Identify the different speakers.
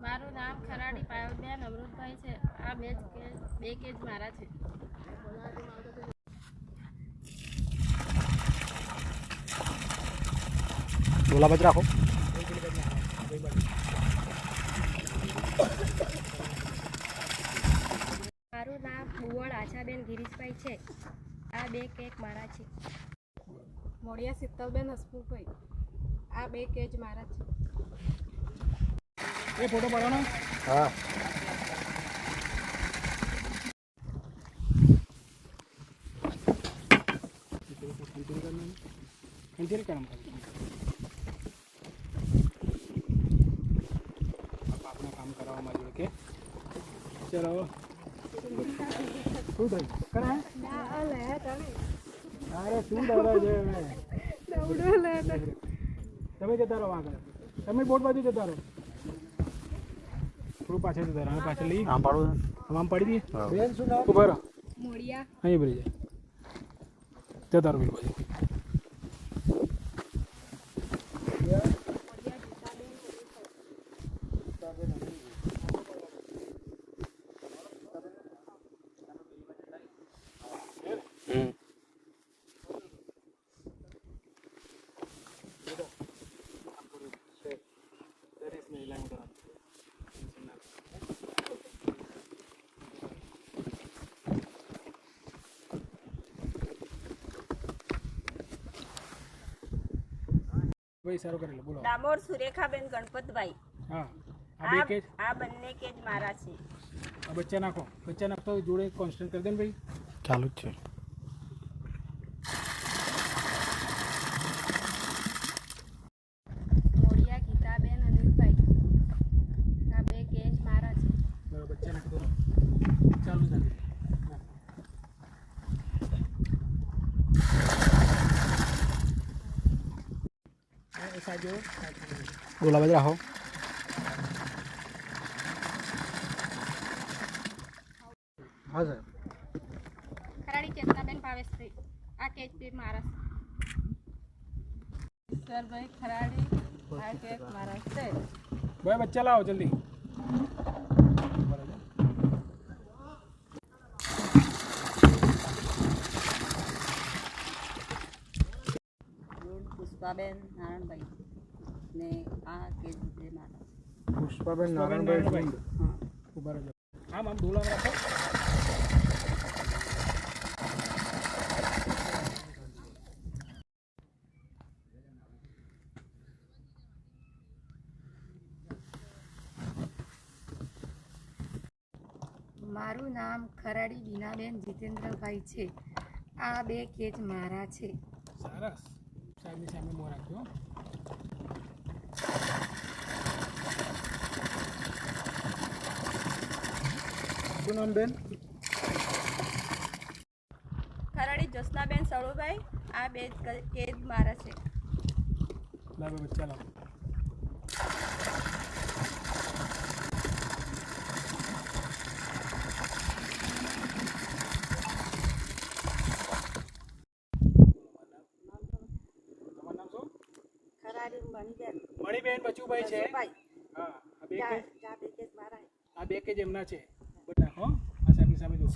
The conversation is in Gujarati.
Speaker 1: મારું નામ ખરાડી પાયલબેન અમૃતભાઈ છે. આ બે કેજ મારા છે.
Speaker 2: બોલા બચ રાખો.
Speaker 1: મારું નામ ભુવળ આશાબેન ગિરીશભાઈ છે. આ બે કેજ મારા છે.
Speaker 3: મોડિયા શીતલબેન હસમુખભાઈ. આ બે કેજ મારા છે.
Speaker 2: એ ફોટો પાડવાનો. હા. આપણા કામ કરાવવામાં જોડે કે ચલો શું થયું કરા અરે શું ડરા છે તમે જતા રહો આગળ. તમે બોટ બાજુ જતા રહો. થોડું પાછળ જતા રહો. પાછળ લઈ આમ પાડું આમ પાડી દઈએ. બેન શું નામ ઉભા રહો.
Speaker 3: મોડિયા
Speaker 2: અહીં ભરી જાય જતા રહો બાજુ. ભાઈ સારું કરેલું બોલો.
Speaker 4: ડામોર સુરેખાબેન ગણપતભાઈ.
Speaker 2: હા આ બે કેજ
Speaker 4: આ બંને કેજ મારા છે.
Speaker 2: આ બચ્ચા નાખો. બચ્ચા નાખતો જોડે કોન્સ્ટન્ટ કરી દે ને ભાઈ. ચાલુ જ છે.
Speaker 1: મોડિયા ગીતાબેન અનિલભાઈ. આ બે કેજ મારા છે.
Speaker 2: બરાબર બચ્ચા નાખી દો. ચાલુ ચાલુ બોલા બાજુ રાખો. હા સર.
Speaker 1: ખરાડી ચેતનાબેન ભાવેશભાઈ. આ કેજ બે મારા છે.
Speaker 3: સરભાઈ ખરાડી. આ કેજ મારા છે.
Speaker 2: ભાઈ બચ્ચા લાવો જલ્દી.
Speaker 4: પુષ્પાબેન નારાયણભાઈ ને આ કેજ છે મારા.
Speaker 2: પુષ્પાબેન નારાયણભાઈ. હા ઉભા રહેજો. આમ આમ ડોલા રાખો.
Speaker 1: મારું નામ ખરાડી બીનાબેન જીતેન્દ્રભાઈ છે. આ બે કેજ મારા છે.
Speaker 2: સરસ. સાહેબની સામે મોં રાખજો. શું નામ બેન?
Speaker 4: ખરાડી જ્યોત્સનાબેન સળુભાઈ. આ બે કેજ મારા છે.
Speaker 2: લાવો બચ્ચા લાવો. મણીબેન બચુભાઈ છે. હા આ બે કેજ મારા. આ બે કેજ એમના છે. બધા હો આ સાહેબની સામે જુઓ.